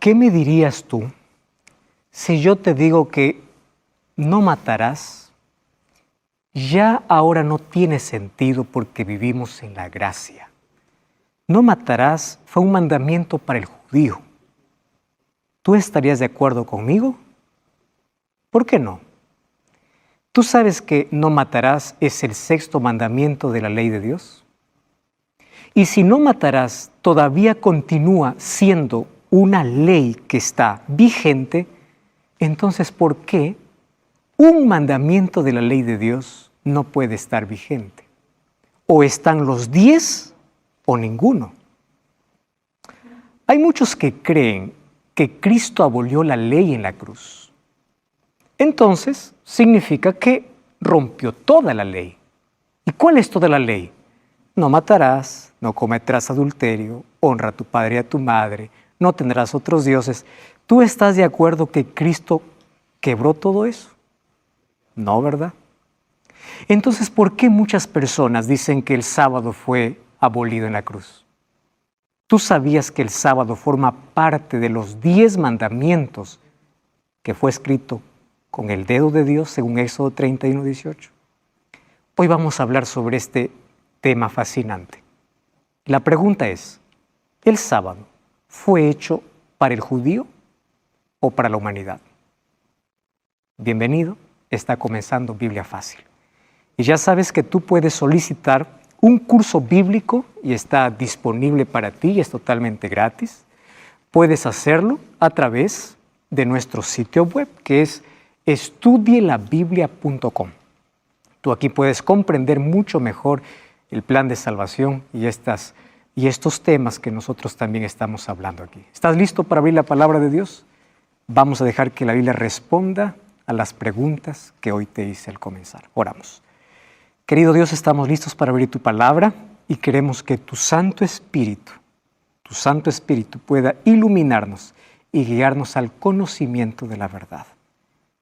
¿Qué me dirías tú si yo te digo que no matarás? Ya ahora no tiene sentido porque vivimos en la gracia. No matarás fue un mandamiento para el judío. ¿Tú estarías de acuerdo conmigo? ¿Por qué no? ¿Tú sabes que no matarás es el sexto mandamiento de la ley de Dios? Y si no matarás todavía continúa siendo una ley que está vigente, entonces ¿por qué un mandamiento de la ley de Dios no puede estar vigente? O están los 10 o ninguno. Hay muchos que creen que Cristo abolió la ley en la cruz. Entonces significa que rompió toda la ley. ¿Y cuál es toda la ley? No matarás, no cometerás adulterio, honra a tu padre y a tu madre, no tendrás otros dioses. ¿Tú estás de acuerdo que Cristo quebró todo eso? No, ¿verdad? Entonces, ¿por qué muchas personas dicen que el sábado fue abolido en la cruz? ¿Tú sabías que el sábado forma parte de los 10 mandamientos que fue escrito con el dedo de Dios según Éxodo 31:18? Hoy vamos a hablar sobre este tema fascinante. La pregunta es, ¿el sábado fue hecho para el judío o para la humanidad? Bienvenido, está comenzando Biblia Fácil. Y ya sabes que tú puedes solicitar un curso bíblico y está disponible para ti y es totalmente gratis. Puedes hacerlo a través de nuestro sitio web que es estudielabiblia.com. Tú aquí puedes comprender mucho mejor el plan de salvación y estos temas que nosotros también estamos hablando aquí. ¿Estás listo para abrir la palabra de Dios? Vamos a dejar que la Biblia responda a las preguntas que hoy te hice al comenzar. Oramos. Querido Dios, estamos listos para abrir tu palabra y queremos que tu Santo Espíritu pueda iluminarnos y guiarnos al conocimiento de la verdad.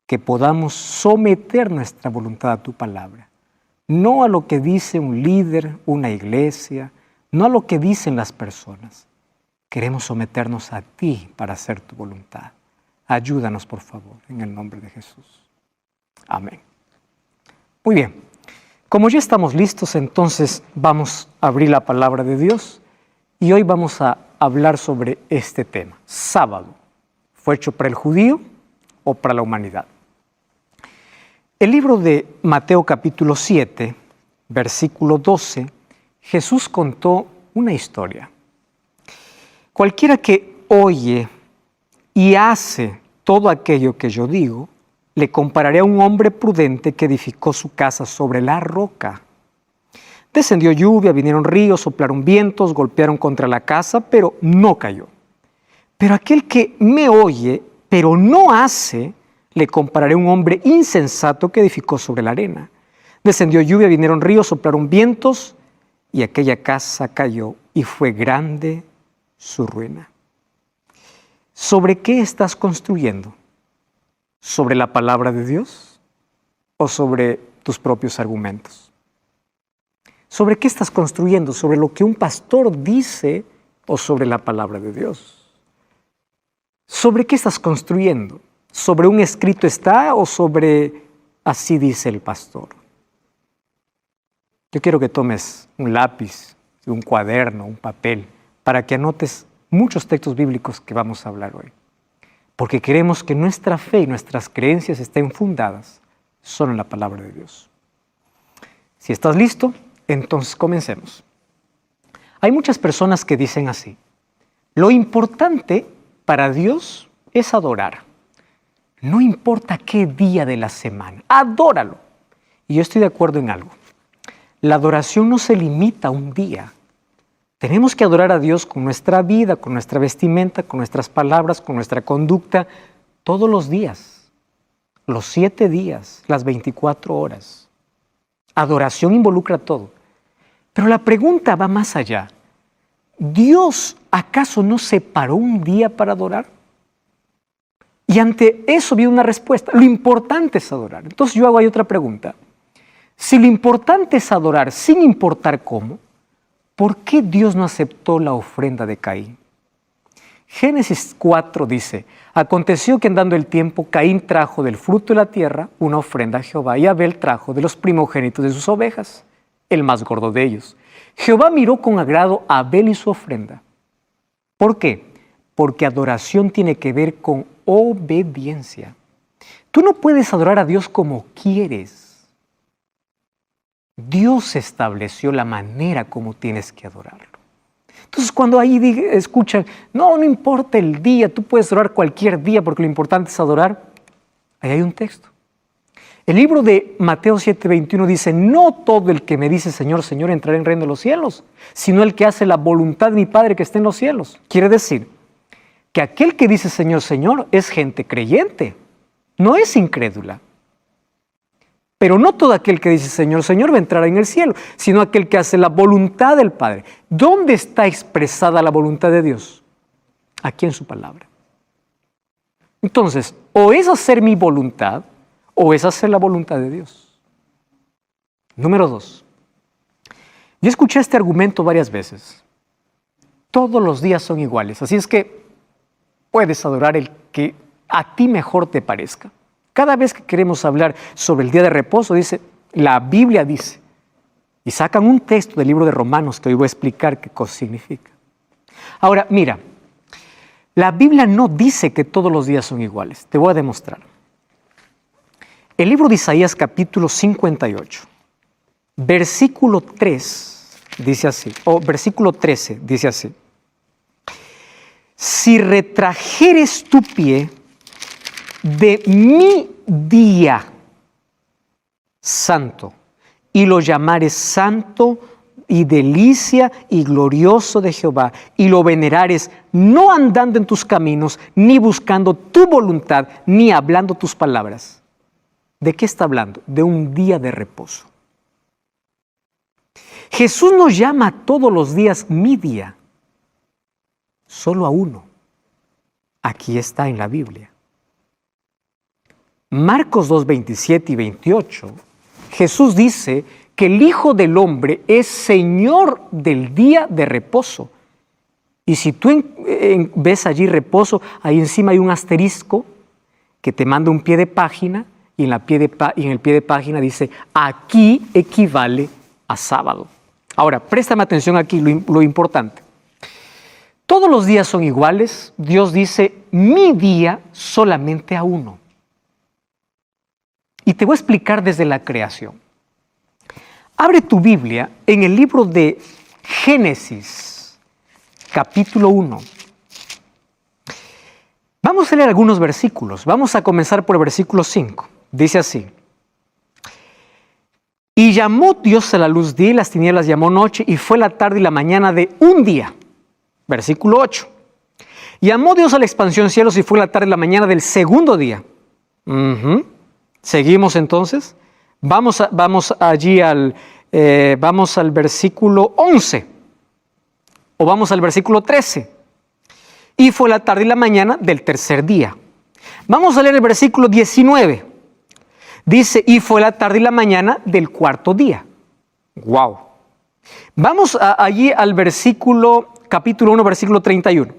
Que podamos someter nuestra voluntad a tu palabra, no a lo que dice un líder, una iglesia, no a lo que dicen las personas. Queremos someternos a ti para hacer tu voluntad. Ayúdanos, por favor, en el nombre de Jesús. Amén. Muy bien. Como ya estamos listos, entonces vamos a abrir la palabra de Dios y hoy vamos a hablar sobre este tema. Sábado, ¿fue hecho para el judío o para la humanidad? El libro de Mateo capítulo 7, versículo 12, Jesús contó una historia. Cualquiera que oye y hace todo aquello que yo digo, le compararé a un hombre prudente que edificó su casa sobre la roca. Descendió lluvia, vinieron ríos, soplaron vientos, golpearon contra la casa, pero no cayó. Pero aquel que me oye, pero no hace, le compararé a un hombre insensato que edificó sobre la arena. Descendió lluvia, vinieron ríos, soplaron vientos, y aquella casa cayó, y fue grande su ruina. ¿Sobre qué estás construyendo? ¿Sobre la palabra de Dios o sobre tus propios argumentos? ¿Sobre qué estás construyendo? ¿Sobre lo que un pastor dice o sobre la palabra de Dios? ¿Sobre qué estás construyendo? ¿Sobre un escrito está o sobre así dice el pastor? Yo quiero que tomes un lápiz, un cuaderno, un papel, para que anotes muchos textos bíblicos que vamos a hablar hoy. Porque queremos que nuestra fe y nuestras creencias estén fundadas solo en la palabra de Dios. Si estás listo, entonces comencemos. Hay muchas personas que dicen así: lo importante para Dios es adorar. No importa qué día de la semana, adóralo. Y yo estoy de acuerdo en algo. La adoración no se limita a un día. Tenemos que adorar a Dios con nuestra vida, con nuestra vestimenta, con nuestras palabras, con nuestra conducta, todos los días, los 7 días, las 24 horas. Adoración involucra todo. Pero la pregunta va más allá. ¿Dios acaso no separó un día para adorar? Y ante eso viene una respuesta. Lo importante es adorar. Entonces yo hago ahí otra pregunta. Si lo importante es adorar sin importar cómo, ¿por qué Dios no aceptó la ofrenda de Caín? Génesis 4 dice, aconteció que andando el tiempo, Caín trajo del fruto de la tierra una ofrenda a Jehová, y Abel trajo de los primogénitos de sus ovejas, el más gordo de ellos. Jehová miró con agrado a Abel y su ofrenda. ¿Por qué? Porque adoración tiene que ver con obediencia. Tú no puedes adorar a Dios como quieres. Dios estableció la manera como tienes que adorarlo. Entonces, cuando ahí escuchan, no importa el día, tú puedes adorar cualquier día porque lo importante es adorar, ahí hay un texto. El libro de Mateo 7:21 dice, no todo el que me dice Señor, Señor entrará en el reino de los cielos, sino el que hace la voluntad de mi Padre que está en los cielos. Quiere decir que aquel que dice Señor, Señor es gente creyente, no es incrédula. Pero no todo aquel que dice Señor, Señor va a entrar en el cielo, sino aquel que hace la voluntad del Padre. ¿Dónde está expresada la voluntad de Dios? Aquí en su palabra. Entonces, o es hacer mi voluntad, o es hacer la voluntad de Dios. Número 2. Yo escuché este argumento varias veces. Todos los días son iguales, así es que puedes adorar el que a ti mejor te parezca. Cada vez que queremos hablar sobre el día de reposo, dice, la Biblia dice, y sacan un texto del libro de Romanos que hoy voy a explicar qué cosa significa. Ahora, mira, la Biblia no dice que todos los días son iguales. Te voy a demostrar. El libro de Isaías capítulo 58, versículo 3, dice así, o versículo 13, dice así. Si retrajeres tu pie de mi día santo y lo llamares santo y delicia y glorioso de Jehová y lo venerares no andando en tus caminos ni buscando tu voluntad ni hablando tus palabras. ¿De qué está hablando? De un día de reposo. Jesús nos llama todos los días mi día, solo a uno. Aquí está en la Biblia. Marcos 2, 27 y 28, Jesús dice que el Hijo del Hombre es Señor del día de reposo. Y si tú ves allí reposo, ahí encima hay un asterisco que te manda un pie de página y en el pie de página dice, aquí equivale a sábado. Ahora, préstame atención aquí, lo importante. Todos los días son iguales. Dios dice, mi día solamente a uno. Y te voy a explicar desde la creación. Abre tu Biblia en el libro de Génesis, capítulo 1. Vamos a leer algunos versículos. Vamos a comenzar por el versículo 5. Dice así. Y llamó Dios a la luz día y las tinieblas llamó noche, y fue la tarde y la mañana de un día. Versículo 8. Llamó Dios a la expansión cielos y fue la tarde y la mañana del segundo día. Seguimos entonces. Vamos al versículo 11. O vamos al versículo 13. Y fue la tarde y la mañana del tercer día. Vamos a leer el versículo 19. Dice, y fue la tarde y la mañana del cuarto día. ¡Wow! Vamos allí al capítulo 1, versículo 31.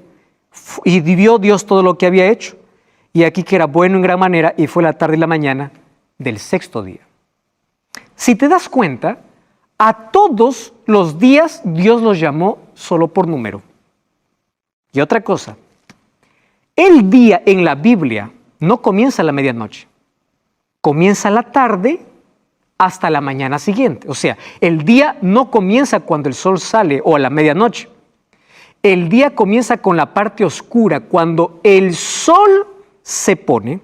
Y vio Dios todo lo que había hecho, y aquí que era bueno en gran manera, y fue la tarde y la mañana del sexto día. Si te das cuenta, a todos los días Dios los llamó solo por número. Y otra cosa, el día en la Biblia no comienza a la medianoche, comienza la tarde hasta la mañana siguiente. O sea, el día no comienza cuando el sol sale o a la medianoche. El día comienza con la parte oscura, cuando el sol se pone,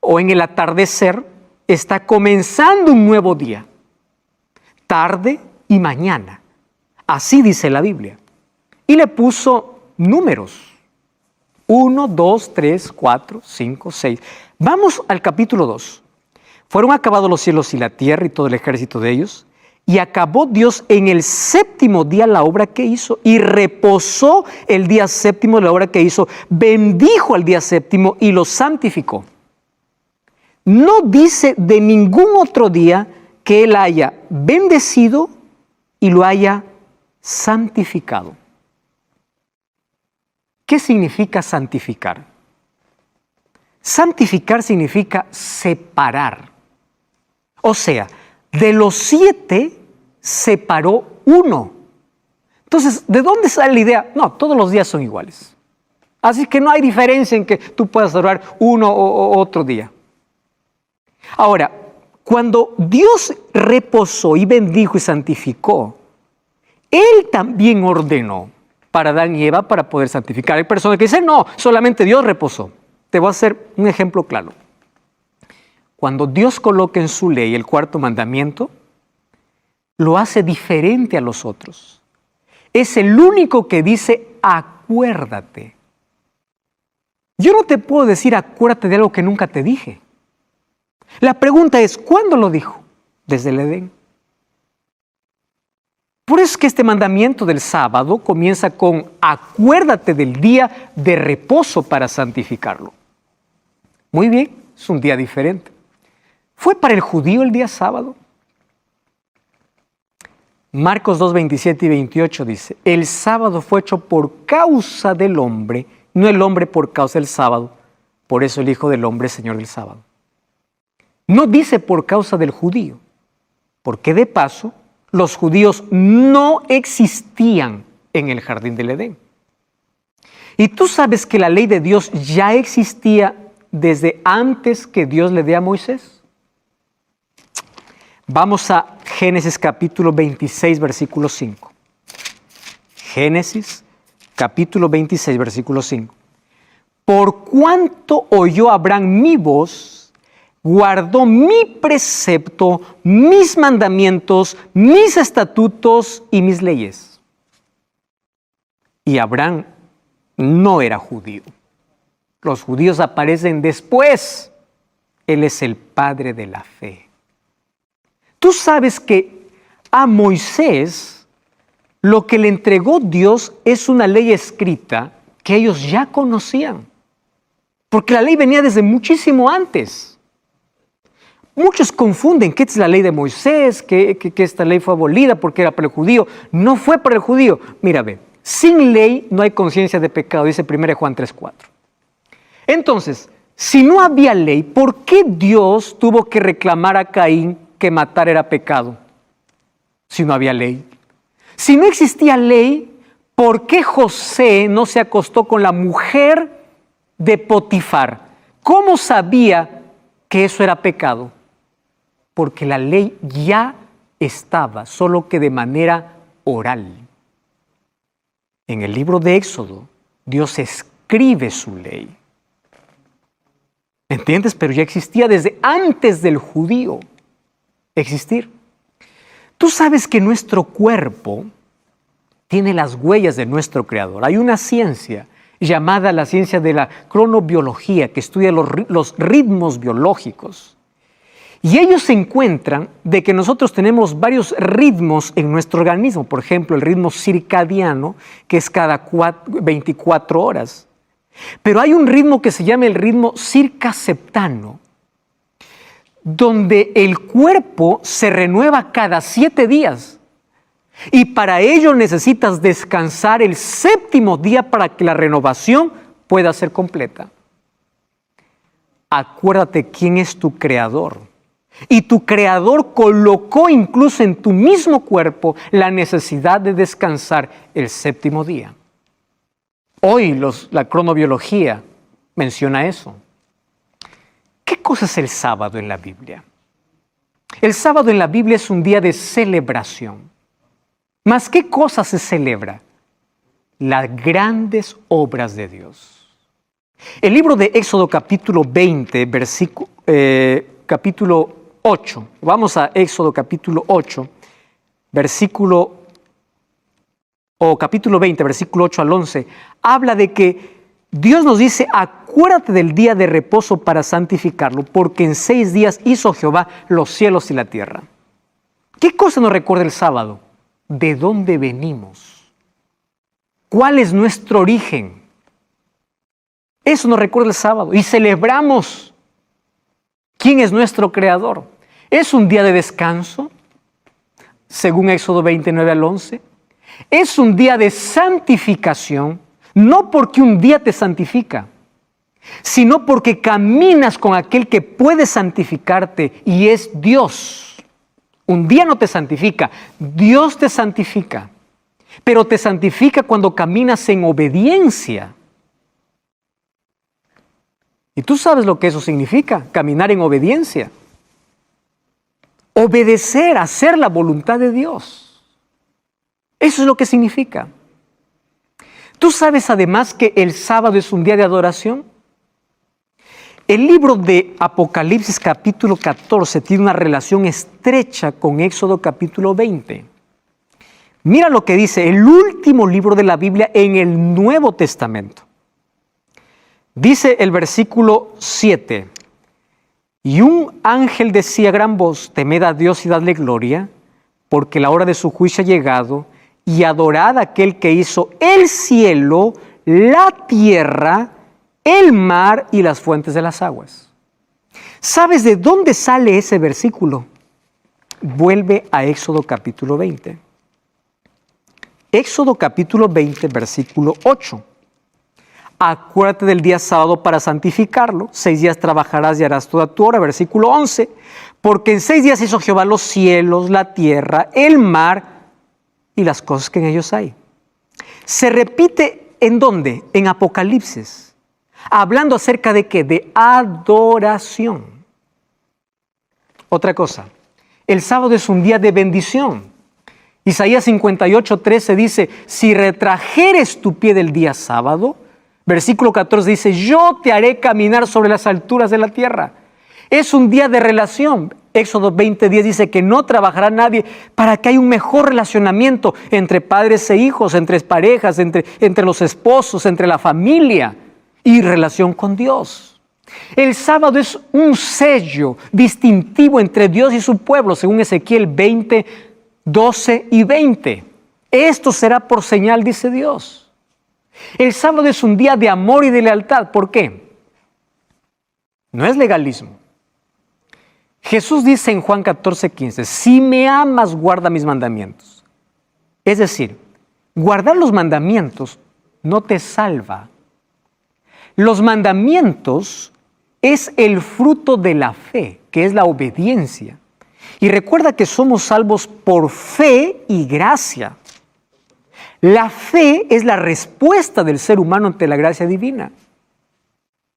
o en el atardecer, está comenzando un nuevo día. Tarde y mañana. Así dice la Biblia. Y le puso números. 1, 2, 3, 4, 5, 6. Vamos al capítulo 2. Fueron acabados los cielos y la tierra y todo el ejército de ellos. Y acabó Dios en el séptimo día la obra que hizo, y reposó el día séptimo de la obra que hizo, bendijo al día séptimo y lo santificó. No dice de ningún otro día que Él haya bendecido y lo haya santificado. ¿qué significa santificar? Santificar significa separar. O sea, de los 7 separó 1. Entonces, ¿de dónde sale la idea? No, todos los días son iguales. Así que no hay diferencia en que tú puedas orar uno o otro día. Ahora, cuando Dios reposó y bendijo y santificó, Él también ordenó para Adán y Eva para poder santificar. Hay personas que dicen, no, solamente Dios reposó. Te voy a hacer un ejemplo claro. Cuando Dios coloca en su ley el 4º mandamiento, lo hace diferente a los otros. Es el único que dice, acuérdate. Yo no te puedo decir, acuérdate de algo que nunca te dije. La pregunta es, ¿cuándo lo dijo? Desde el Edén. Por eso es que este mandamiento del sábado comienza con, acuérdate del día de reposo para santificarlo. Muy bien, es un día diferente. ¿Fue para el judío el día sábado? Marcos 2, 27 y 28 dice, el sábado fue hecho por causa del hombre, no el hombre por causa del sábado. Por eso el Hijo del Hombre es Señor del sábado. No dice por causa del judío, porque de paso los judíos no existían en el jardín del Edén. Y tú sabes que la ley de Dios ya existía desde antes que Dios le dé a Moisés. Vamos a Génesis capítulo 26, versículo 5. Génesis capítulo 26, versículo 5. Por cuanto oyó Abraham mi voz, guardó mi precepto, mis mandamientos, mis estatutos y mis leyes. Y Abraham no era judío. Los judíos aparecen después. Él es el padre de la fe. Tú sabes que a Moisés lo que le entregó Dios es una ley escrita que ellos ya conocían. Porque la ley venía desde muchísimo antes. Muchos confunden qué es la ley de Moisés, que esta ley fue abolida porque era para el judío. No fue para el judío. Mira, ve, sin ley no hay conciencia de pecado, dice 1 Juan 3:4. Entonces, si no había ley, ¿por qué Dios tuvo que reclamar a Caín que matar era pecado? Si no había ley. Si no existía ley, ¿por qué José no se acostó con la mujer de Potifar? ¿Cómo sabía que eso era pecado? Porque la ley ya estaba, solo que de manera oral. En el libro de Éxodo, Dios escribe su ley. ¿Entiendes? Pero ya existía desde antes del judío existir. Tú sabes que nuestro cuerpo tiene las huellas de nuestro Creador. Hay una ciencia llamada la ciencia de la cronobiología que estudia los ritmos biológicos. Y ellos encuentran de que nosotros tenemos varios ritmos en nuestro organismo. Por ejemplo, el ritmo circadiano, que es cada 24 horas. Pero hay un ritmo que se llama el ritmo circaseptano, donde el cuerpo se renueva cada 7 días. Y para ello necesitas descansar el 7º día para que la renovación pueda ser completa. Acuérdate quién es tu creador. Y tu creador colocó incluso en tu mismo cuerpo la necesidad de descansar el 7º día. Hoy la cronobiología menciona eso. ¿Qué cosa es el sábado en la Biblia? El sábado en la Biblia es un día de celebración. ¿Mas qué cosa se celebra? Las grandes obras de Dios. El libro de Éxodo capítulo 20, capítulo 8. Vamos a Éxodo capítulo 8, capítulo 20, versículo 8 al 11. Habla de que Dios nos dice, acuérdate del día de reposo para santificarlo, porque en 6 días hizo Jehová los cielos y la tierra. ¿Qué cosa nos recuerda el sábado? ¿De dónde venimos? ¿Cuál es nuestro origen? Eso nos recuerda el sábado. Y celebramos quién es nuestro creador. ¿Es un día de descanso? Según Éxodo 29 al 11. ¿Es un día de santificación? No porque un día te santifica, sino porque caminas con aquel que puede santificarte y es Dios. Un día no te santifica, Dios te santifica, pero te santifica cuando caminas en obediencia. Y tú sabes lo que eso significa, caminar en obediencia. Obedecer, hacer la voluntad de Dios. Eso es lo que significa. ¿Tú sabes además que el sábado es un día de adoración? El libro de Apocalipsis capítulo 14 tiene una relación estrecha con Éxodo capítulo 20. Mira lo que dice el último libro de la Biblia en el Nuevo Testamento. Dice el versículo 7, y un ángel decía a gran voz, temed a Dios y dadle gloria, porque la hora de su juicio ha llegado, y adorad a aquel que hizo el cielo, la tierra, el mar y las fuentes de las aguas. ¿Sabes de dónde sale ese versículo? Vuelve a Éxodo capítulo 20. Éxodo capítulo 20, versículo 8. Acuérdate del día sábado para santificarlo. 6 días trabajarás y harás toda tu obra. Versículo 11. Porque en 6 días hizo Jehová los cielos, la tierra, el mar y las cosas que en ellos hay. Se repite ¿en dónde? En Apocalipsis. Hablando acerca de ¿qué? De adoración. Otra cosa. El sábado es un día de bendición. Isaías 58:13 dice, si retrajeres tu pie del día sábado, versículo 14 dice, yo te haré caminar sobre las alturas de la tierra. Es un día de relación. Éxodo 20:10 dice que no trabajará nadie para que haya un mejor relacionamiento entre padres e hijos, entre parejas, entre los esposos, entre la familia y relación con Dios. El sábado es un sello distintivo entre Dios y su pueblo, según Ezequiel 20:12 y 20. Esto será por señal, dice Dios. El sábado es un día de amor y de lealtad. ¿Por qué? No es legalismo. Jesús dice en Juan 14:15, si me amas, guarda mis mandamientos. Es decir, guardar los mandamientos no te salva. Los mandamientos es el fruto de la fe, que es la obediencia. Y recuerda que somos salvos por fe y gracia. La fe es la respuesta del ser humano ante la gracia divina.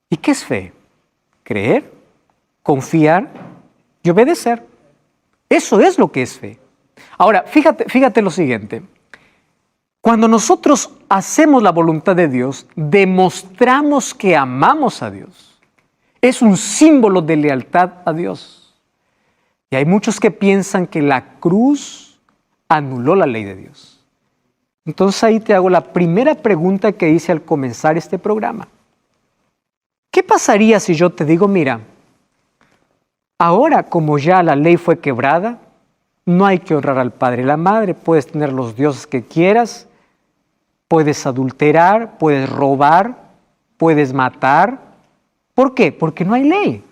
¿Y qué es fe? Creer, confiar y obedecer. Eso es lo que es fe. Ahora, fíjate lo siguiente. Cuando nosotros hacemos la voluntad de Dios, demostramos que amamos a Dios. Es un símbolo de lealtad a Dios. Y hay muchos que piensan que la cruz anuló la ley de Dios. Entonces ahí te hago la primera pregunta que hice al comenzar este programa. ¿Qué pasaría si yo te digo, mira, ahora como ya la ley fue quebrada, no hay que honrar al padre y la madre, puedes tener los dioses que quieras, puedes adulterar, puedes robar, puedes matar? ¿Por qué? Porque no hay ley.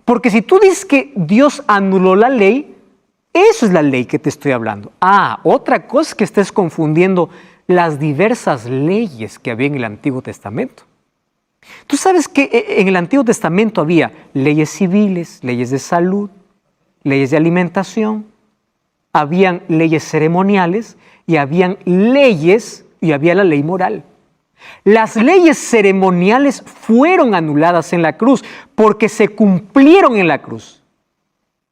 Porque si tú dices que Dios anuló la ley, eso es la ley que te estoy hablando. Otra cosa es que estés confundiendo las diversas leyes que había en el Antiguo Testamento. Tú sabes que en el Antiguo Testamento había leyes civiles, leyes de salud, leyes de alimentación, habían leyes ceremoniales y habían leyes y había la ley moral. Las leyes ceremoniales fueron anuladas en la cruz porque se cumplieron en la cruz.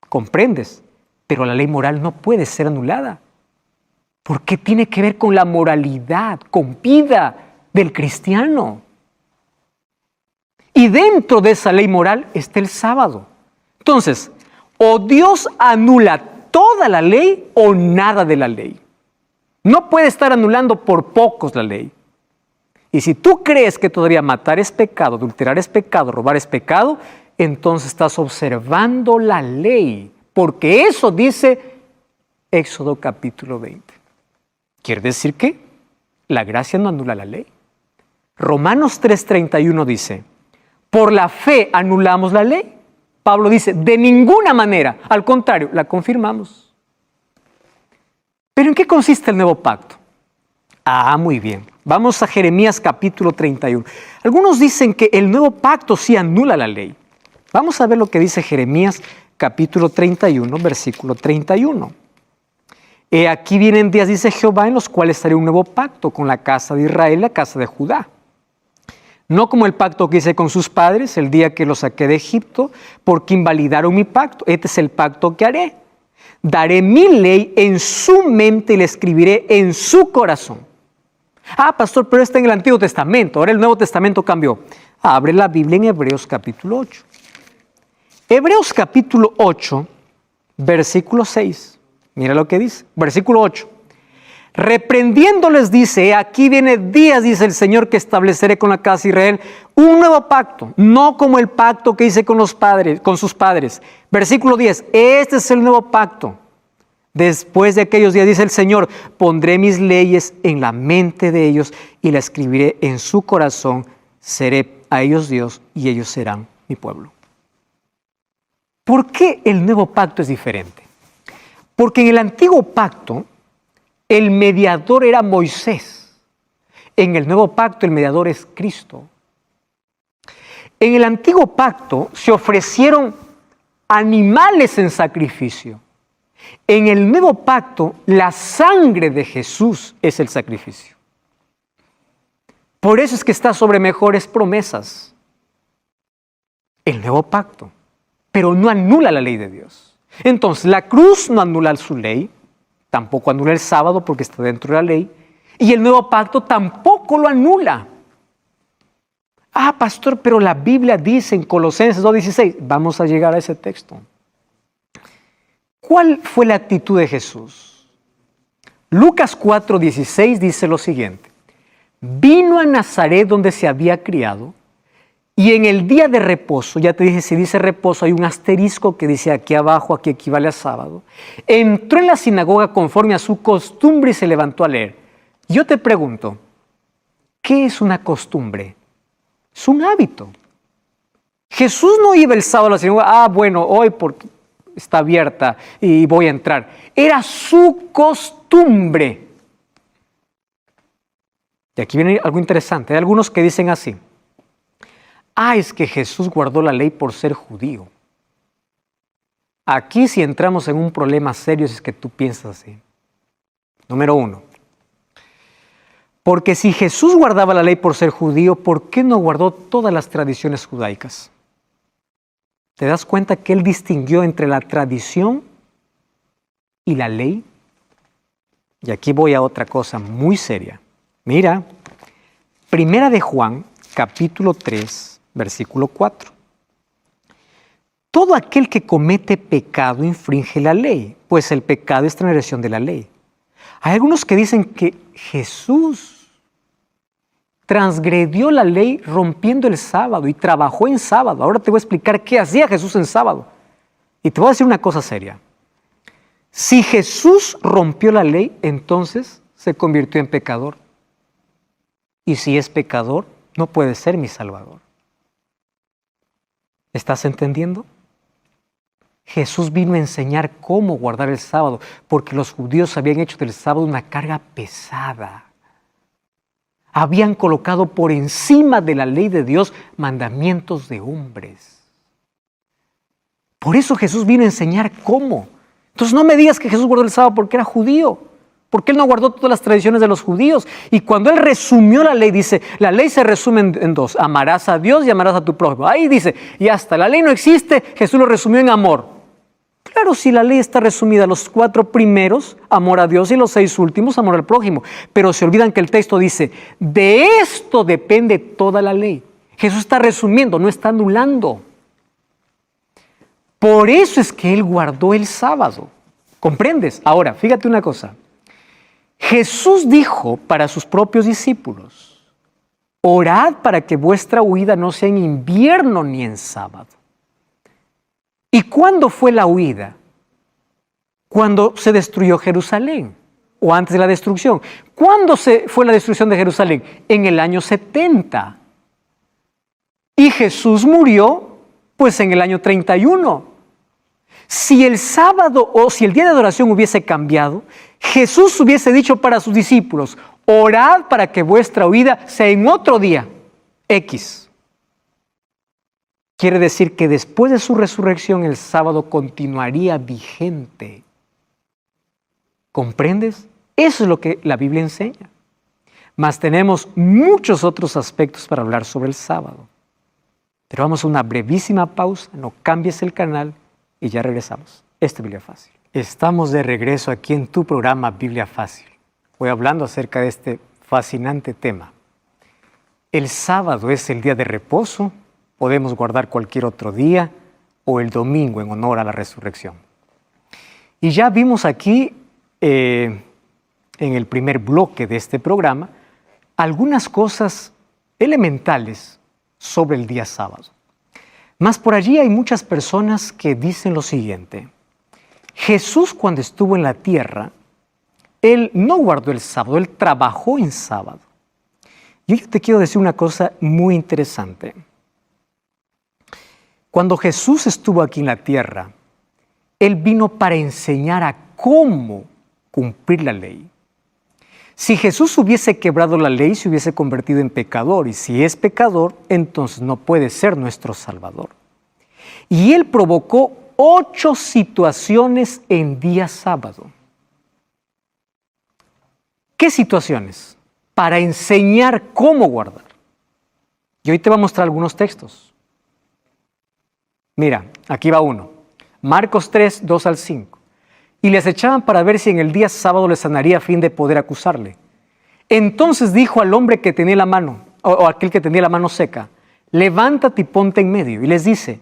¿Comprendes? Pero la ley moral no puede ser anulada porque tiene que ver con la moralidad, con vida del cristiano. Y dentro de esa ley moral está el sábado. Entonces, o Dios anula toda la ley o nada de la ley. No puede estar anulando por pocos la ley. Y si tú crees que todavía matar es pecado, adulterar es pecado, robar es pecado, entonces estás observando la ley, porque eso dice Éxodo capítulo 20. ¿Quiere decir qué? La gracia no anula la ley. Romanos 3:31 dice, por la fe anulamos la ley. Pablo dice, de ninguna manera, al contrario, la confirmamos. ¿Pero en qué consiste el nuevo pacto? Muy bien. Vamos a Jeremías capítulo 31. Algunos dicen que el nuevo pacto sí anula la ley. Vamos a ver lo que dice Jeremías capítulo 31, versículo 31. He aquí vienen días, dice Jehová, en los cuales haré un nuevo pacto con la casa de Israel y la casa de Judá. No como el pacto que hice con sus padres el día que los saqué de Egipto, porque invalidaron mi pacto. Este es el pacto que haré. Daré mi ley en su mente y la escribiré en su corazón. Ah, pastor, pero está en el Antiguo Testamento. Ahora el Nuevo Testamento cambió. Abre la Biblia en Hebreos capítulo 8. Hebreos capítulo 8, versículo 6. Mira lo que dice. Versículo 8. Reprendiéndoles dice, aquí viene días, dice el Señor, que estableceré con la casa de Israel un nuevo pacto, no como el pacto que hice con sus padres. Versículo 10, este es el nuevo pacto. Después de aquellos días, dice el Señor, pondré mis leyes en la mente de ellos y las escribiré en su corazón. Seré a ellos Dios y ellos serán mi pueblo. ¿Por qué el nuevo pacto es diferente? Porque en el antiguo pacto, el mediador era Moisés. En el nuevo pacto el mediador es Cristo. En el antiguo pacto se ofrecieron animales en sacrificio. En el nuevo pacto la sangre de Jesús es el sacrificio. Por eso es que está sobre mejores promesas. El nuevo pacto, pero no anula la ley de Dios. Entonces la cruz no anula su ley. Tampoco anula el sábado porque está dentro de la ley. Y el nuevo pacto tampoco lo anula. Ah, pastor, pero la Biblia dice en Colosenses 2:16. Vamos a llegar a ese texto. ¿Cuál fue la actitud de Jesús? Lucas 4:16 dice lo siguiente. Vino a Nazaret donde se había criado. Y en el día de reposo, ya te dije, si dice reposo, hay un asterisco que dice aquí abajo, aquí equivale a sábado. Entró en la sinagoga conforme a su costumbre y se levantó a leer. Yo te pregunto, ¿qué es una costumbre? Es un hábito. Jesús no iba el sábado a la sinagoga, bueno, hoy porque está abierta y voy a entrar. Era su costumbre. Y aquí viene algo interesante. Hay algunos que dicen así. Es que Jesús guardó la ley por ser judío. Aquí sí entramos en un problema serio si es que tú piensas así. Número 1. Porque si Jesús guardaba la ley por ser judío, ¿por qué no guardó todas las tradiciones judaicas? ¿Te das cuenta que Él distinguió entre la tradición y la ley? Y aquí voy a otra cosa muy seria. Mira, Primera de Juan, capítulo 3, versículo 4. Todo aquel que comete pecado infringe la ley, pues el pecado es transgresión de la ley. Hay algunos que dicen que Jesús transgredió la ley rompiendo el sábado y trabajó en sábado. Ahora te voy a explicar qué hacía Jesús en sábado. Y te voy a decir una cosa seria. Si Jesús rompió la ley, entonces se convirtió en pecador. Y si es pecador, no puede ser mi Salvador. ¿Estás entendiendo? Jesús vino a enseñar cómo guardar el sábado, porque los judíos habían hecho del sábado una carga pesada. Habían colocado por encima de la ley de Dios mandamientos de hombres. Por eso Jesús vino a enseñar cómo. Entonces no me digas que Jesús guardó el sábado porque era judío, porque Él no guardó todas las tradiciones de los judíos. Y cuando Él resumió la ley, dice, la ley se resume en dos, amarás a Dios y amarás a tu prójimo. Ahí dice, y hasta la ley no existe, Jesús lo resumió en amor. Claro, si la ley está resumida, los 4 primeros, amor a Dios, y los 6 últimos, amor al prójimo. Pero se olvidan que el texto dice, de esto depende toda la ley. Jesús está resumiendo, no está anulando. Por eso es que Él guardó el sábado. ¿Comprendes? Ahora, fíjate una cosa. Jesús dijo para sus propios discípulos, orad para que vuestra huida no sea en invierno ni en sábado. ¿Y cuándo fue la huida? Cuando se destruyó Jerusalén, o antes de la destrucción. ¿Cuándo fue la destrucción de Jerusalén? En el año 70. Y Jesús murió, pues en el año 31. Si el sábado o si el día de adoración hubiese cambiado, Jesús hubiese dicho para sus discípulos, orad para que vuestra huida sea en otro día, X. Quiere decir que después de su resurrección el sábado continuaría vigente. ¿Comprendes? Eso es lo que la Biblia enseña. Mas tenemos muchos otros aspectos para hablar sobre el sábado. Pero vamos a una brevísima pausa, no cambies el canal y ya regresamos. Biblia Fácil. Estamos de regreso aquí en tu programa Biblia Fácil. Voy hablando acerca de este fascinante tema. El sábado es el día de reposo, podemos guardar cualquier otro día o el domingo en honor a la resurrección. Y ya vimos aquí, en el primer bloque de este programa, algunas cosas elementales sobre el día sábado. Mas por allí hay muchas personas que dicen lo siguiente: Jesús, cuando estuvo en la tierra, Él no guardó el sábado, Él trabajó en sábado. Y yo te quiero decir una cosa muy interesante. Cuando Jesús estuvo aquí en la tierra, Él vino para enseñar a cómo cumplir la ley. Si Jesús hubiese quebrado la ley, se hubiese convertido en pecador. Y si es pecador, entonces no puede ser nuestro Salvador. Y Él provocó 8 situaciones en día sábado. ¿Qué situaciones? Para enseñar cómo guardar. Y hoy te voy a mostrar algunos textos. Mira, aquí va uno. Marcos 3, 2 al 5. Y les echaban para ver si en el día sábado les sanaría a fin de poder acusarle. Entonces dijo al hombre que tenía la mano, o aquel que tenía la mano seca, levántate y ponte en medio. Y les dice,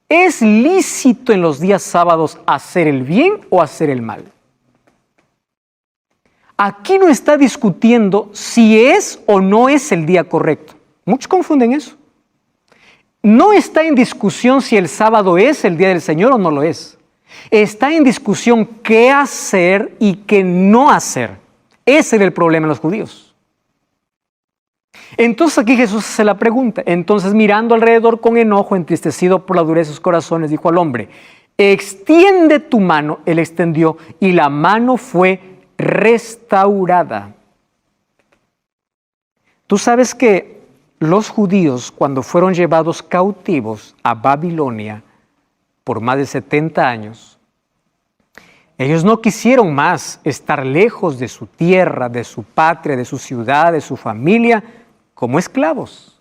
¿es lícito en los días sábados hacer el bien o hacer el mal? Aquí no está discutiendo si es o no es el día correcto. Muchos confunden eso. No está en discusión si el sábado es el día del Señor o no lo es. Está en discusión qué hacer y qué no hacer. Ese era el problema de los judíos. Entonces aquí Jesús hace la pregunta. Entonces, mirando alrededor con enojo, entristecido por la dureza de sus corazones, dijo al hombre, extiende tu mano. Él extendió y la mano fue restaurada. Tú sabes que los judíos, cuando fueron llevados cautivos a Babilonia por más de 70 años, ellos no quisieron más estar lejos de su tierra, de su patria, de su ciudad, de su familia, como esclavos.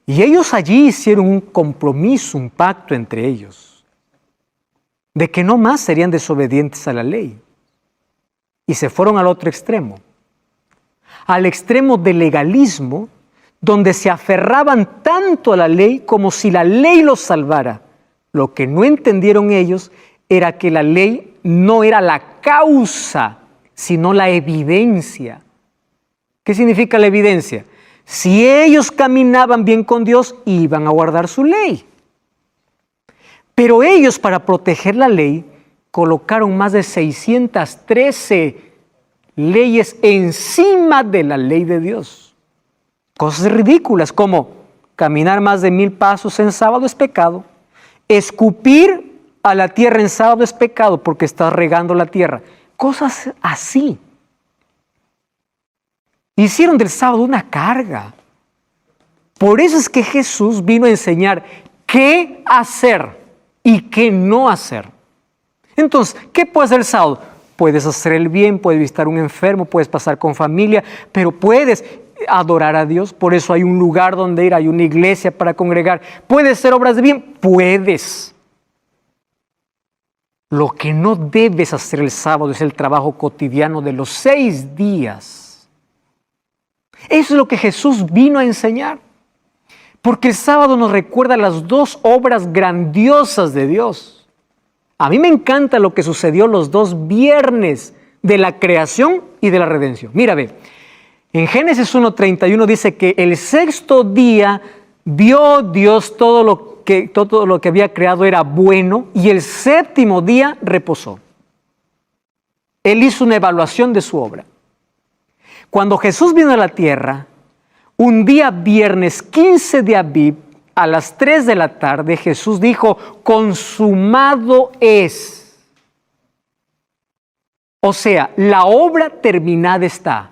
Y ellos allí hicieron un compromiso, un pacto entre ellos, de que no más serían desobedientes a la ley. Y se fueron al otro extremo, al extremo del legalismo, donde se aferraban tanto a la ley como si la ley los salvara. Lo que no entendieron ellos era que la ley no era la causa, sino la evidencia. ¿Qué significa la evidencia? Si ellos caminaban bien con Dios, iban a guardar su ley. Pero ellos, para proteger la ley, colocaron más de 613 leyes encima de la ley de Dios. Cosas ridículas como caminar más de 1000 pasos en sábado es pecado. Escupir a la tierra en sábado es pecado porque estás regando la tierra. Cosas así. Hicieron del sábado una carga. Por eso es que Jesús vino a enseñar qué hacer y qué no hacer. Entonces, ¿qué puede hacer el sábado? Puedes hacer el bien, puedes visitar a un enfermo, puedes pasar con familia, pero puedes adorar a Dios. Por eso hay un lugar donde ir, hay una iglesia para congregar. ¿Puedes hacer obras de bien? Puedes. Lo que no debes hacer el sábado es el trabajo cotidiano de los 6 días. Eso es lo que Jesús vino a enseñar. Porque el sábado nos recuerda las 2 obras grandiosas de Dios. A mí me encanta lo que sucedió los 2 viernes de la creación y de la redención. Mira, ve, en Génesis 1:31 dice que el 6º día vio Dios todo lo que había creado era bueno y el 7º día reposó. Él hizo una evaluación de su obra. Cuando Jesús vino a la tierra, un día viernes 15 de Abib, a las 3 de la tarde, Jesús dijo, consumado es. O sea, la obra terminada está.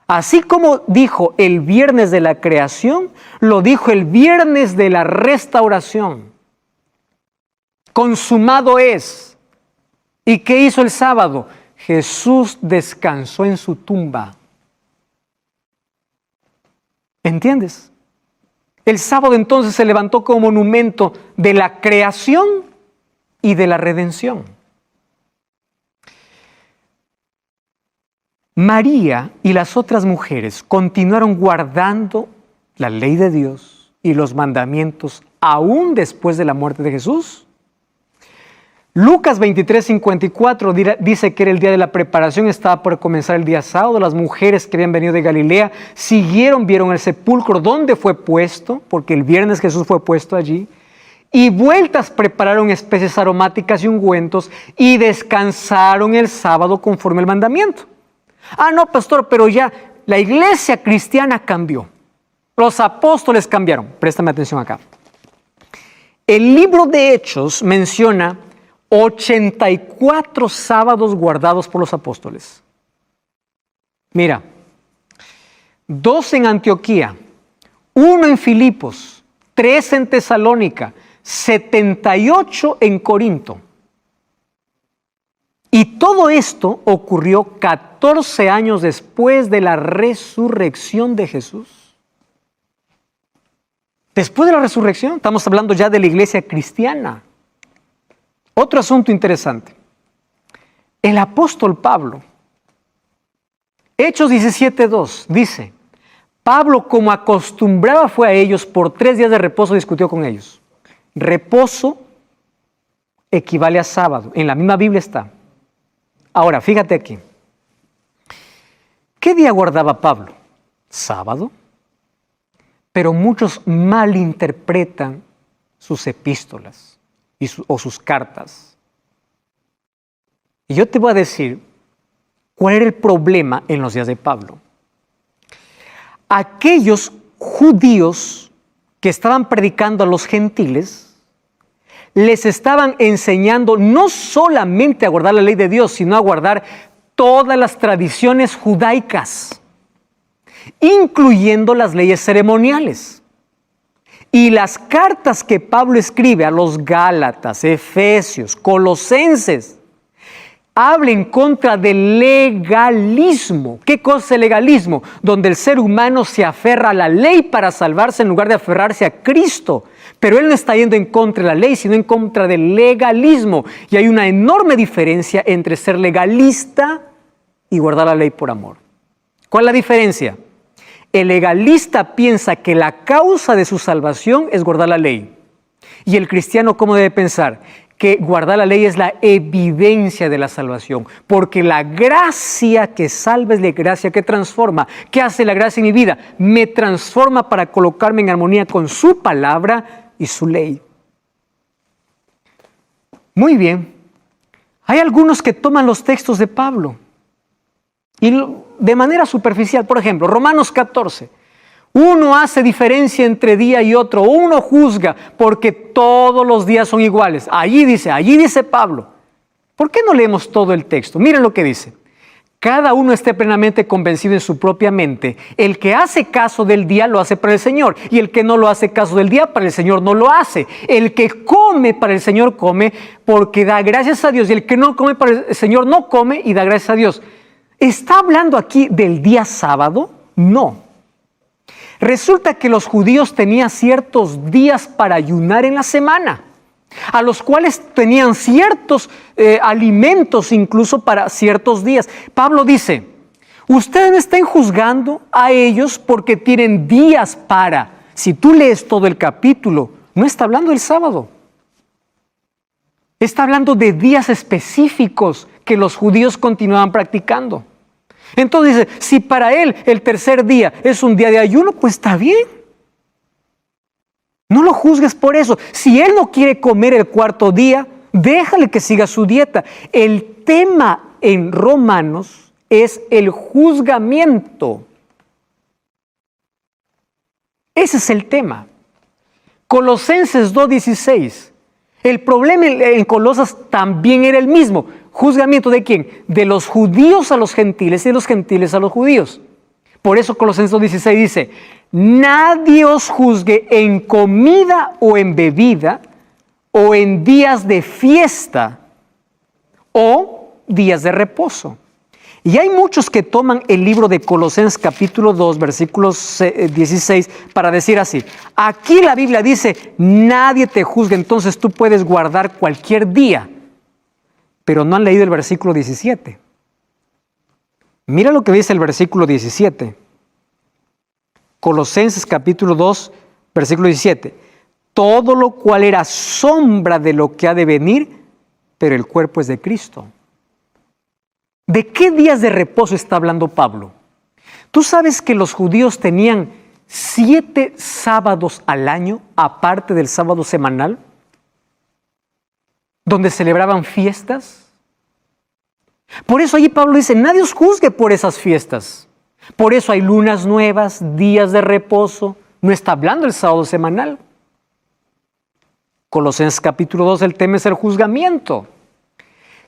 Así como dijo el viernes de la creación, lo dijo el viernes de la restauración. Consumado es. ¿Y qué hizo el sábado? Jesús descansó en su tumba. ¿Entiendes? El sábado entonces se levantó como monumento de la creación y de la redención. María y las otras mujeres continuaron guardando la ley de Dios y los mandamientos aún después de la muerte de Jesús. Lucas 23:54 dice que era el día de la preparación, estaba por comenzar el día sábado. Las mujeres que habían venido de Galilea vieron el sepulcro donde fue puesto, porque el viernes Jesús fue puesto allí, y vueltas prepararon especies aromáticas y ungüentos y descansaron el sábado conforme al mandamiento. Ah, no, pastor, pero ya la iglesia cristiana cambió. Los apóstoles cambiaron. Préstame atención acá. El libro de Hechos menciona 84 sábados guardados por los apóstoles. Mira, 2 en Antioquía, 1 en Filipos, 3 en Tesalónica, 78 en Corinto. Y todo esto ocurrió 14 años después de la resurrección de Jesús. Después de la resurrección, estamos hablando ya de la iglesia cristiana. Otro asunto interesante. El apóstol Pablo, Hechos 17:2, dice, Pablo, como acostumbraba, fue a ellos por 3 días de reposo, discutió con ellos. Reposo equivale a sábado. En la misma Biblia está. Ahora, fíjate aquí. ¿Qué día guardaba Pablo? Sábado. Pero muchos malinterpretan sus epístolas o sus cartas. Y yo te voy a decir cuál era el problema en los días de Pablo. Aquellos judíos que estaban predicando a los gentiles les estaban enseñando no solamente a guardar la ley de Dios, sino a guardar todas las tradiciones judaicas, incluyendo las leyes ceremoniales. Y las cartas que Pablo escribe a los Gálatas, Efesios, Colosenses, habla en contra del legalismo. ¿Qué cosa es el legalismo? Donde el ser humano se aferra a la ley para salvarse en lugar de aferrarse a Cristo. Pero él no está yendo en contra de la ley, sino en contra del legalismo. Y hay una enorme diferencia entre ser legalista y guardar la ley por amor. ¿Cuál es la diferencia? El legalista piensa que la causa de su salvación es guardar la ley. Y el cristiano, ¿cómo debe pensar? Que guardar la ley es la evidencia de la salvación, porque la gracia que salva es la gracia que transforma. ¿Qué hace la gracia en mi vida? Me transforma para colocarme en armonía con su palabra y su ley. Muy bien. Hay algunos que toman los textos de Pablo y de manera superficial. Por ejemplo, Romanos 14. Uno hace diferencia entre día y otro, uno juzga porque todos los días son iguales. Allí dice Pablo. ¿Por qué no leemos todo el texto? Miren lo que dice. Cada uno esté plenamente convencido en su propia mente. El que hace caso del día lo hace para el Señor, y el que no lo hace caso del día para el Señor no lo hace. El que come para el Señor come porque da gracias a Dios, y el que no come para el Señor no come y da gracias a Dios. ¿Está hablando aquí del día sábado? No. Resulta que los judíos tenían ciertos días para ayunar en la semana, a los cuales tenían ciertos alimentos incluso para ciertos días. Pablo dice, ustedes no estén juzgando a ellos porque tienen días para. Si tú lees todo el capítulo, no está hablando del sábado. Está hablando de días específicos que los judíos continuaban practicando. Entonces dice, si para él el tercer día es un día de ayuno, pues está bien. No lo juzgues por eso. Si él no quiere comer el cuarto día, déjale que siga su dieta. El tema en Romanos es el juzgamiento. Ese es el tema. Colosenses 2:16. El problema en Colosas también era el mismo. ¿Juzgamiento de quién? De los judíos a los gentiles y de los gentiles a los judíos. Por eso Colosenses 2:16 dice, nadie os juzgue en comida o en bebida o en días de fiesta o días de reposo. Y hay muchos que toman el libro de Colosenses capítulo 2, versículos 16, para decir así, aquí la Biblia dice, nadie te juzgue, entonces tú puedes guardar cualquier día, pero no han leído el versículo 17. Mira lo que dice el versículo 17. Colosenses capítulo 2, versículo 17. Todo lo cual era sombra de lo que ha de venir, pero el cuerpo es de Cristo. ¿De qué días de reposo está hablando Pablo? ¿Tú sabes que los judíos tenían 7 sábados al año, aparte del sábado semanal, donde celebraban fiestas? Por eso allí Pablo dice, nadie os juzgue por esas fiestas. Por eso hay lunas nuevas, días de reposo. No está hablando el sábado semanal. Colosenses capítulo 2, el tema es el juzgamiento.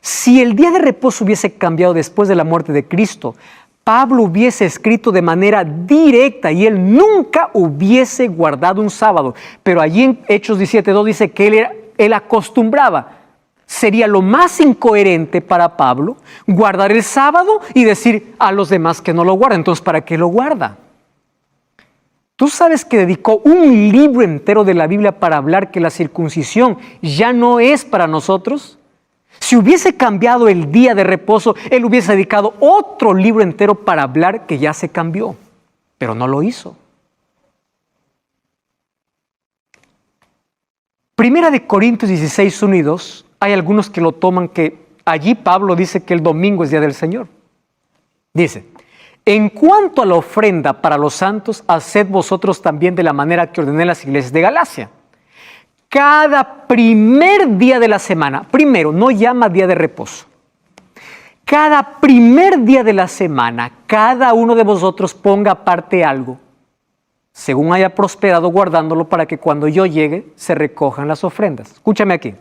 Si el día de reposo hubiese cambiado después de la muerte de Cristo, Pablo hubiese escrito de manera directa y él nunca hubiese guardado un sábado. Pero allí en Hechos 17:2 dice que él acostumbraba. Sería lo más incoherente para Pablo guardar el sábado y decir a los demás que no lo guardan. Entonces, ¿para qué lo guarda? ¿Tú sabes que dedicó un libro entero de la Biblia para hablar que la circuncisión ya no es para nosotros? Si hubiese cambiado el día de reposo, él hubiese dedicado otro libro entero para hablar que ya se cambió, pero no lo hizo. Primera de Corintios 16, 1 y 2, hay algunos que lo toman que allí Pablo dice que el domingo es día del Señor. Dice, en cuanto a la ofrenda para los santos, haced vosotros también de la manera que ordené las iglesias de Galacia. Cada primer día de la semana, primero, no llama día de reposo. Cada primer día de la semana, cada uno de vosotros ponga aparte algo, según haya prosperado, guardándolo para que cuando yo llegue se recojan las ofrendas. Escúchame aquí.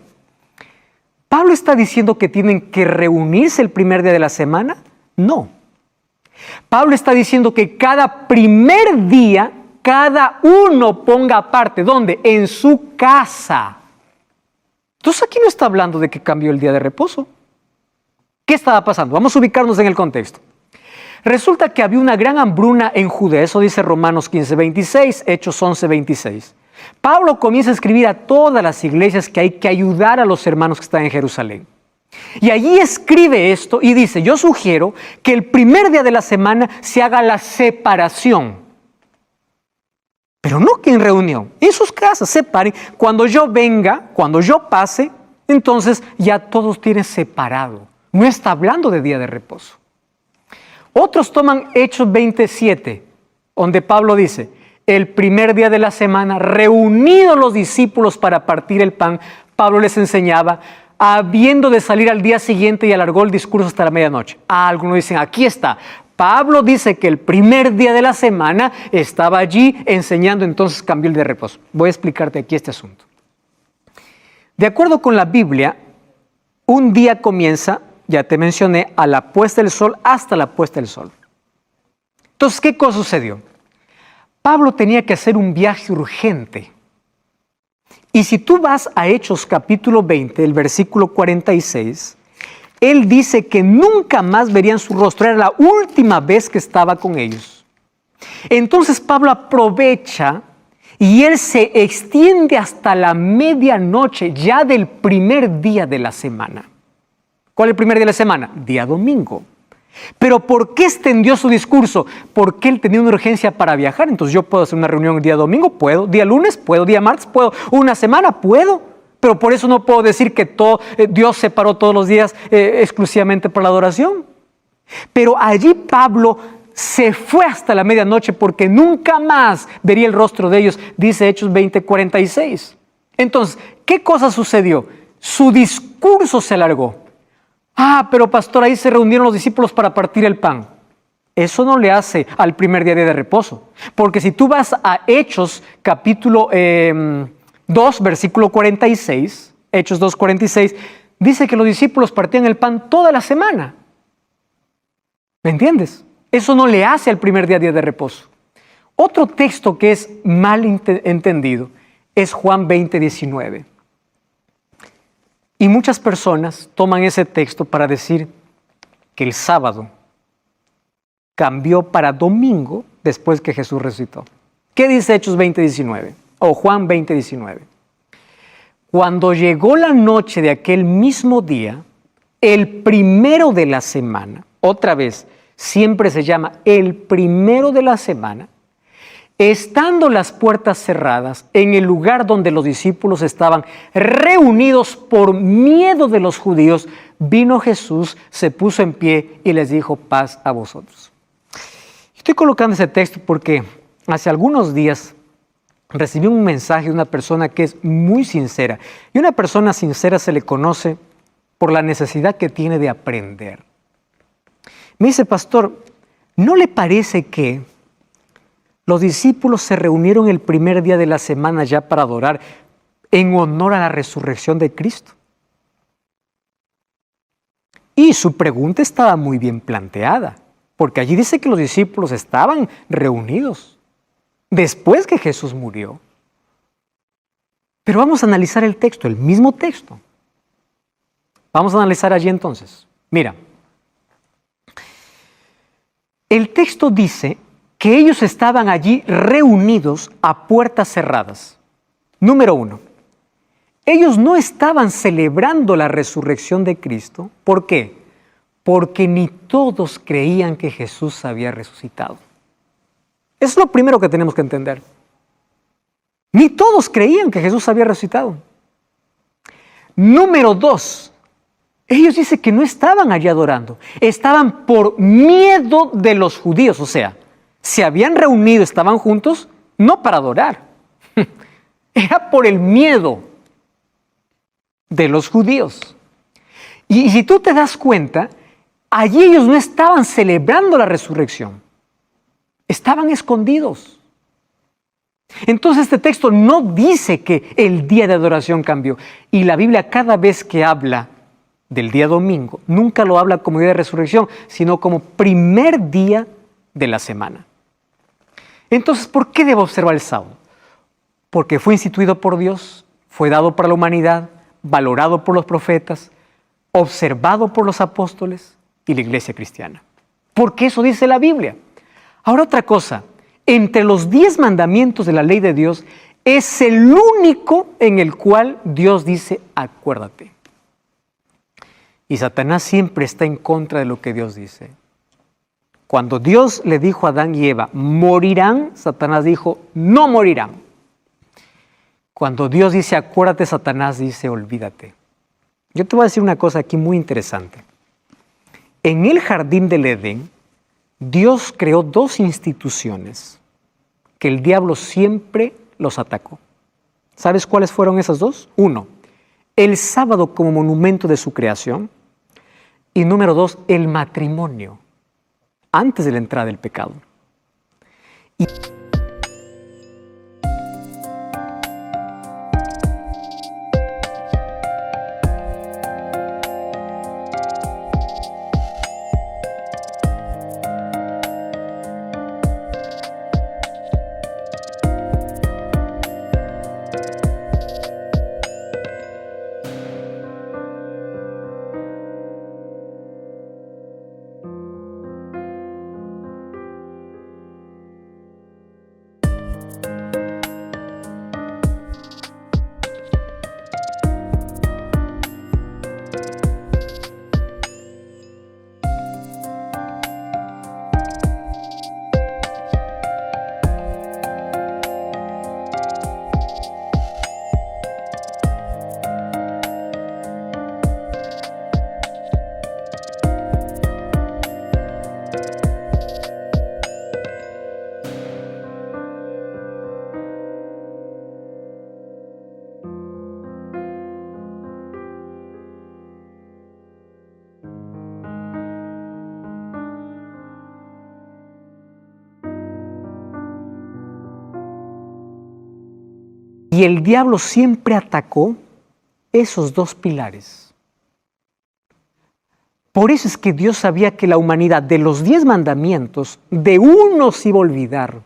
¿Pablo está diciendo que tienen que reunirse el primer día de la semana? No. Pablo está diciendo que cada primer día, cada uno ponga aparte. ¿Dónde? En su casa. Entonces aquí no está hablando de que cambió el día de reposo. ¿Qué estaba pasando? Vamos a ubicarnos en el contexto. Resulta que había una gran hambruna en Judea. Eso dice Romanos 15:26, Hechos 11:26. Pablo comienza a escribir a todas las iglesias que hay que ayudar a los hermanos que están en Jerusalén. Y allí escribe esto y dice, yo sugiero que el primer día de la semana se haga la separación. Pero no que en reunión, en sus casas, separen. Cuando yo venga, cuando yo pase, entonces ya todos tienen separado. No está hablando de día de reposo. Otros toman Hechos 27, donde Pablo dice, el primer día de la semana, reunidos los discípulos para partir el pan, Pablo les enseñaba, habiendo de salir al día siguiente, y alargó el discurso hasta la medianoche. Algunos dicen, aquí está. Pablo dice que el primer día de la semana estaba allí enseñando, entonces cambió el día de reposo. Voy a explicarte aquí este asunto. De acuerdo con la Biblia, un día comienza, ya te mencioné, a la puesta del sol hasta la puesta del sol. Entonces, ¿qué cosa sucedió? Pablo tenía que hacer un viaje urgente. Y si tú vas a Hechos capítulo 20, el versículo 46, él dice que nunca más verían su rostro. Era la última vez que estaba con ellos. Entonces Pablo aprovecha y él se extiende hasta la medianoche ya del primer día de la semana. ¿Cuál es el primer día de la semana? Día domingo. Pero ¿por qué extendió su discurso? Porque él tenía una urgencia para viajar. Entonces yo puedo hacer una reunión el día domingo, puedo. Día lunes, puedo. Día martes, puedo. Una semana, puedo. Pero por eso no puedo decir que Dios separó todos los días exclusivamente para la adoración. Pero allí Pablo se fue hasta la medianoche porque nunca más vería el rostro de ellos, dice Hechos 20:46. Entonces, ¿qué cosa sucedió? Su discurso se alargó. Pero pastor, ahí se reunieron los discípulos para partir el pan. Eso no le hace al primer día de reposo. Porque si tú vas a Hechos capítulo 2, versículo 46, Hechos 2, 46, dice que los discípulos partían el pan toda la semana. ¿Me entiendes? Eso no le hace al primer día de reposo. Otro texto que es mal entendido es Juan 20, 19. Y muchas personas toman ese texto para decir que el sábado cambió para domingo después que Jesús resucitó. ¿Qué dice Hechos 20, 19? O Juan 20, 19. Cuando llegó la noche de aquel mismo día, el primero de la semana, otra vez, siempre se llama el primero de la semana, estando las puertas cerradas en el lugar donde los discípulos estaban reunidos por miedo de los judíos, vino Jesús, se puso en pie y les dijo: paz a vosotros. Estoy colocando ese texto porque hace algunos días recibí un mensaje de una persona que es muy sincera. Y una persona sincera se le conoce por la necesidad que tiene de aprender. Me dice: pastor, ¿no le parece que los discípulos se reunieron el primer día de la semana ya para adorar en honor a la resurrección de Cristo? Y su pregunta estaba muy bien planteada, porque allí dice que los discípulos estaban reunidos después que Jesús murió. Pero vamos a analizar el texto, el mismo texto. Vamos a analizar allí entonces. Mira, el texto dice que ellos estaban allí reunidos a puertas cerradas. Número 1, ellos no estaban celebrando la resurrección de Cristo. ¿Por qué? Porque ni todos creían que Jesús había resucitado. Eso es lo primero que tenemos que entender. Ni todos creían que Jesús había resucitado. Número 2, ellos dicen que no estaban allí adorando, estaban por miedo de los judíos, o sea, se habían reunido, estaban juntos, no para adorar, era por el miedo de los judíos. Y si tú te das cuenta, allí ellos no estaban celebrando la resurrección, estaban escondidos. Entonces este texto no dice que el día de adoración cambió. Y la Biblia, cada vez que habla del día domingo, nunca lo habla como día de resurrección, sino como primer día de la semana. Entonces, ¿por qué debo observar el sábado? Porque fue instituido por Dios, fue dado para la humanidad, valorado por los profetas, observado por los apóstoles y la iglesia cristiana. Porque eso dice la Biblia. Ahora, otra cosa, entre los 10 mandamientos de la ley de Dios, es el único en el cual Dios dice: acuérdate. Y Satanás siempre está en contra de lo que Dios dice. Cuando Dios le dijo a Adán y Eva: morirán, Satanás dijo: no morirán. Cuando Dios dice acuérdate, Satanás dice: olvídate. Yo te voy a decir una cosa aquí muy interesante. En el jardín del Edén, Dios creó 2 instituciones que el diablo siempre los atacó. ¿Sabes cuáles fueron esas 2? 1, el sábado como monumento de su creación. Y número 2, el matrimonio, antes de la entrada del pecado. Y el diablo siempre atacó esos dos pilares. Por eso es que Dios sabía que la humanidad, de los 10 mandamientos, de uno se iba a olvidar,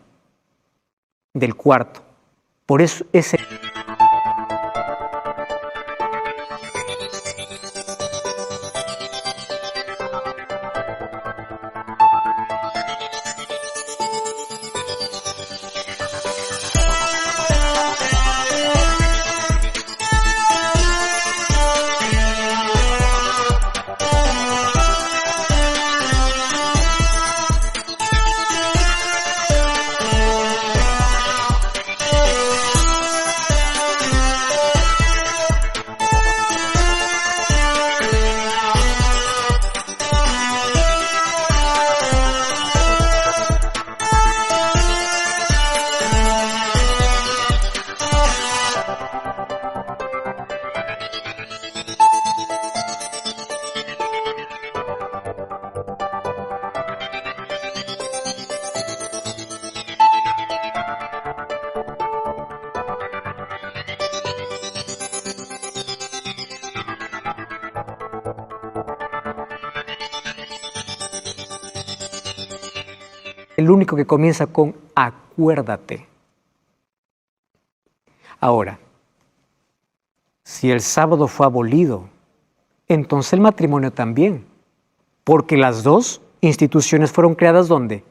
del cuarto. Por eso ese... El único que comienza con acuérdate. Ahora, si el sábado fue abolido, entonces el matrimonio también, porque las dos instituciones fueron creadas ¿dónde?